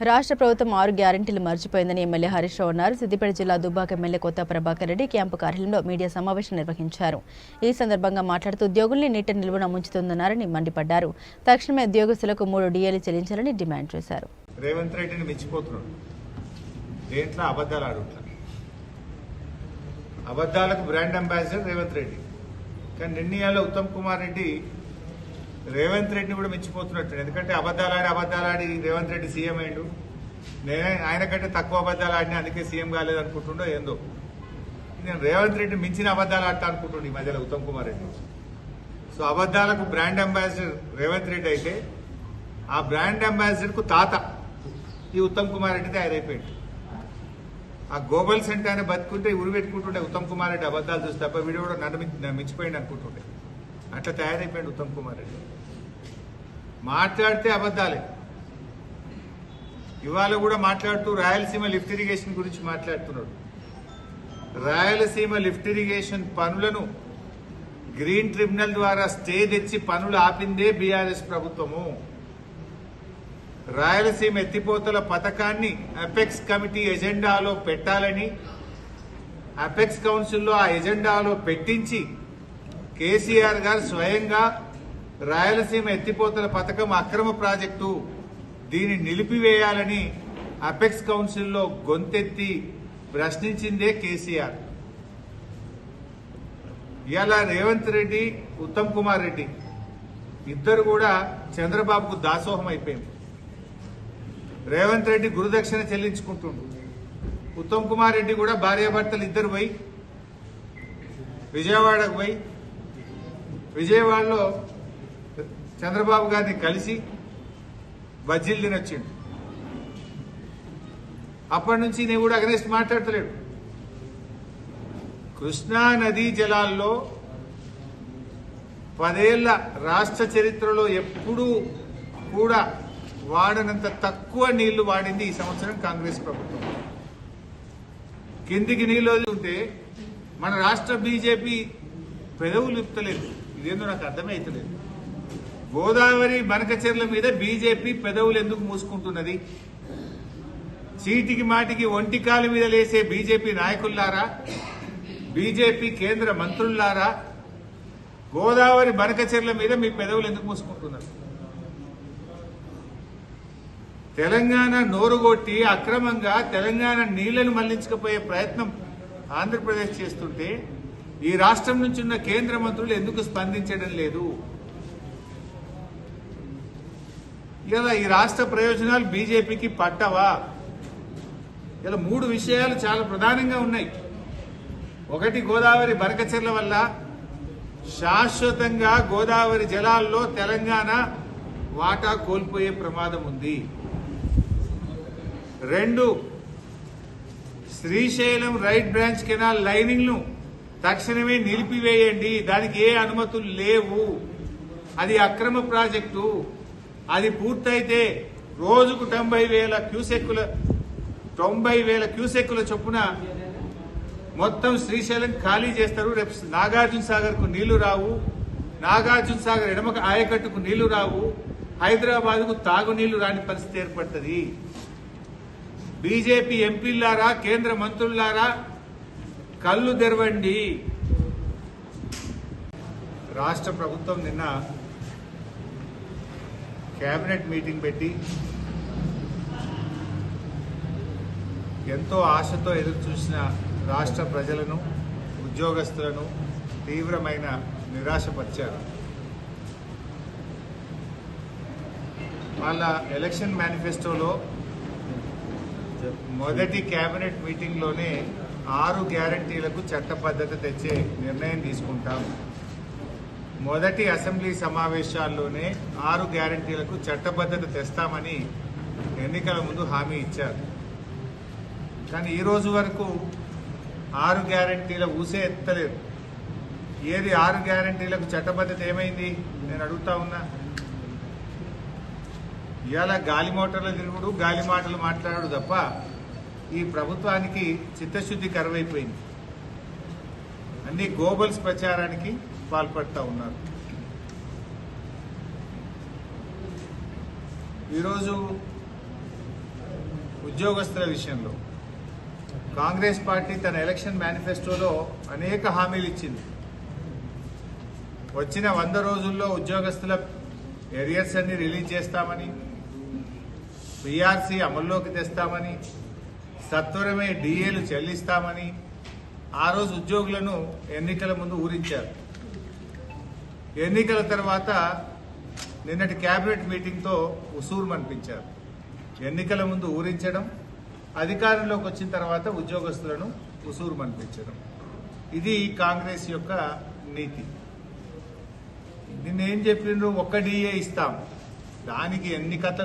రాష్ట్ర ప్రభుత్వం 6 గ్యారెంటీలు మర్చిపోయిందని ఎమ్మెల్యే హరీష్ రావు అన్నారు. సిద్దిపేట జిల్లా దుబ్బాక ఎమ్మెల్యే కొత్త ప్రభాకర్ రెడ్డి క్యాంపు కార్యాలయంలో మీడియా సమావేశం నిర్వహించారు. ఈ సందర్భంగా మాట్లాడుతూ ఉద్యోగుల్ని నీట నిలువున ముంచుతున్నారని మండిపడ్డారు. తక్షణమే ఉద్యోగస్తులకు 3 డిఏలు చెల్లించాలని డిమాండ్ చేశారు. రేవంత్ రెడ్డిని మెచ్చిపోతున్నాడు. దేంట్లో అబద్ధాలు ఆడుతున్నారు. అబద్ధాలకు బ్రాండ్ అంబాసిడర్ రేవంత్ రెడ్డి. కానీ నిర్ణయాల్లో ఉత్తమ్ కుమార్ రెడ్డి రేవంత్ రెడ్డిని కూడా మెచ్చిపోతున్నట్టు. ఎందుకంటే అబద్ధాలాడి రేవంత్ రెడ్డి సీఎం అయ్యిండు. ఆయన కంటే తక్కువ అబద్ధాలు ఆడినా అందుకే సీఎం కాలేదు అనుకుంటుండో ఏందో. నేను రేవంత్ రెడ్డి మించిన అబద్ధాలు ఆడతా అనుకుంటుండే ఈ మధ్యలో ఉత్తమ్ కుమార్ రెడ్డి. సో అబద్ధాలకు బ్రాండ్ అంబాసిడర్ రేవంత్ రెడ్డి అయితే ఆ బ్రాండ్ అంబాసిడర్ కు తాత ఈ ఉత్తమ్ కుమార్ రెడ్డి తయారైపోయింది. ఆ గోబల్ సెంటర్ ఆయన బతుకుంటే ఉరి పెట్టుకుంటుండే ఉత్తమ్ కుమార్ రెడ్డి అబద్ధాలు చూసి తప్ప వీడియో కూడా నన్ను మించిపోయింది అనుకుంటుండే. అట్లా తయారైపోయింది ఉత్తమ్ కుమార్ రెడ్డి. మాట్లాడితే అబద్ధాలే. ఇవాళ కూడా మాట్లాడుతూ రాయలసీమ లిఫ్ట్ ఇరిగేషన్ గురించి మాట్లాడుతున్నాడు. రాయలసీమ లిఫ్ట్ ఇరిగేషన్ పనులను గ్రీన్ ట్రిబ్యునల్ ద్వారా స్టే తెచ్చి పనులు ఆపిందే బీఆర్ఎస్ ప్రభుత్వము. రాయలసీమ ఎత్తిపోతల పథకాన్ని అపెక్స్ కమిటీ ఎజెండాలో పెట్టాలని అపెక్స్ కౌన్సిల్లో ఆ ఎజెండాలో పెట్టించి కేసీఆర్ గారు స్వయంగా రాయలసీమ ఎత్తిపోతల పథకం అక్రమ ప్రాజెక్టు, దీన్ని నిలిపివేయాలని అపెక్స్ కౌన్సిల్లో గొంతెత్తి ప్రశ్నించిందే కేసీఆర్. ఇవాళ రేవంత్ రెడ్డి ఉత్తమ్ కుమార్ రెడ్డి ఇద్దరు కూడా చంద్రబాబుకు దాసోహం అయిపోయింది. రేవంత్ రెడ్డి గురుదక్షిణ చెల్లించుకుంటుండు. ఉత్తమ్ కుమార్ రెడ్డి కూడా భార్యాభర్తలు ఇద్దరు పోయి విజయవాడకు పోయి విజయవాడలో చంద్రబాబు గారిని కలిసి బజ్జీలు తినొచ్చిండు. అప్పటి నుంచి నేను కూడా అగనెస్ట్ మాట్లాడతలేడు. కృష్ణా నదీ జలాల్లో 10 ఏళ్ల రాష్ట్ర చరిత్రలో ఎప్పుడూ కూడా వాడనంత తక్కువ నీళ్లు వాడింది ఈ సంవత్సరం కాంగ్రెస్ ప్రభుత్వం. కిందికి నీళ్లు ఉంటే మన రాష్ట్ర బీజేపీ పెదవులు ఇప్పలేదు. ఇదేందో నాకు అర్థమే అవుతలేదు. గోదావరి బనకచెర్ల మీద బీజేపీ పెదవులు ఎందుకు మూసుకుంటున్నది? చీటికి మాటికి ఒంటికాల మీద లేసే బీజేపీ నాయకుల్లారా, బీజేపీ కేంద్ర మంత్రుల్లారా, గోదావరి బనకచెర్ల మీద మీ పెదవులు ఎందుకు మూసుకుంటున్నారు? తెలంగాణ నోరుగొట్టి అక్రమంగా తెలంగాణ నీళ్లను మళ్లించకపోయే ప్రయత్నం ఆంధ్రప్రదేశ్ చేస్తుంటే ఈ రాష్ట్రం నుంచి ఉన్న కేంద్ర మంత్రులు ఎందుకు స్పందించడం లేదు? ఇలా ఈ రాష్ట్ర ప్రయోజనాలు బీజేపీకి పట్టవా? ఇలా 3 విషయాలు చాలా ప్రధానంగా ఉన్నాయి. ఒకటి, గోదావరి బనకచెర్ల వల్ల శాశ్వతంగా గోదావరి జలాల్లో తెలంగాణ వాటా కోల్పోయే ప్రమాదం ఉంది. 2, Srisailam right branch canal lining ను తక్షణమే నిలిపివేయండి. దానికి ఏ అనుమతులు లేవు. అది అక్రమ ప్రాజెక్టు. అది పూర్తయితే రోజుకు 90,000 క్యూసెక్కుల చొప్పున మొత్తం శ్రీశైలం ఖాళీ చేస్తారు. రేపు నాగార్జున సాగర్ కు నీళ్లు రావు. నాగార్జున సాగర్ ఎడమ ఆయకట్టుకు నీళ్లు రావు. హైదరాబాద్ కు తాగునీళ్లు రాని పరిస్థితి ఏర్పడుతుంది. బీజేపీ ఎంపీలారా, కేంద్ర మంత్రులారా, కళ్ళు తెరవండి. రాష్ట్ర ప్రభుత్వం నిన్న కేబినెట్ మీటింగ్ పెట్టి ఎంతో ఆశతో ఎదురు చూసిన రాష్ట్ర ప్రజలను, ఉద్యోగస్తులను తీవ్రమైన నిరాశపరిచారు. వాళ్ళ ఎలక్షన్ మేనిఫెస్టోలో మొదటి కేబినెట్ మీటింగ్లోనే 6 గ్యారంటీలకు చట్టబద్ధత తెచ్చే నిర్ణయం తీసుకుంటాం. మొదటి అసెంబ్లీ సమావేశాల్లోనే 6 గ్యారంటీలకు చట్టబద్ధత తెస్తామని ఎన్నికల ముందు హామీ ఇచ్చారు. కానీ ఈ రోజు వరకు 6 గ్యారంటీల ఊసే ఎత్తలేదు. ఏది 6 గ్యారంటీలకు చట్టబద్ధత ఏమైంది నేను అడుగుతా ఉన్నా. ఇవాళ గాలి మోటార్లు తిరుగుడు, గాలి మాటలు మాట్లాడు తప్ప ఈ ప్రభుత్వానికి చిత్తశుద్ధి కరువైపోయింది. అన్ని గోబల్స్ ప్రచారానికి పాల్పడతా ఉన్నారు. ఈరోజు ఉద్యోగస్తుల విషయంలో కాంగ్రెస్ పార్టీ తన ఎలక్షన్ మేనిఫెస్టోలో అనేక హామీలు ఇచ్చింది. వచ్చిన 100 రోజుల్లో ఉద్యోగస్తుల ఎరియర్స్ అన్ని రిలీజ్ చేస్తామని, పిఆర్సీ అమల్లోకి తెస్తామని, సత్వరమే డిఏలు చెల్లిస్తామని ఆ రోజు ఉద్యోగులను ఎన్నికల ముందు ఊరించారు. ఎన్నికల తర్వాత నిన్నటి కేబినెట్ మీటింగ్తో ఉసూరుమనిపించారు. ఎన్నికల ముందు ఊరించడం, అధికారంలోకి వచ్చిన తర్వాత ఉద్యోగస్తులను ఉసూరుమనిపించడం, ఇది కాంగ్రెస్ యొక్క నీతి. నిన్నేం చెప్పిండ్రు? ఒక్క డిఏ ఇస్తాం, దానికి ఎన్ని కథలు.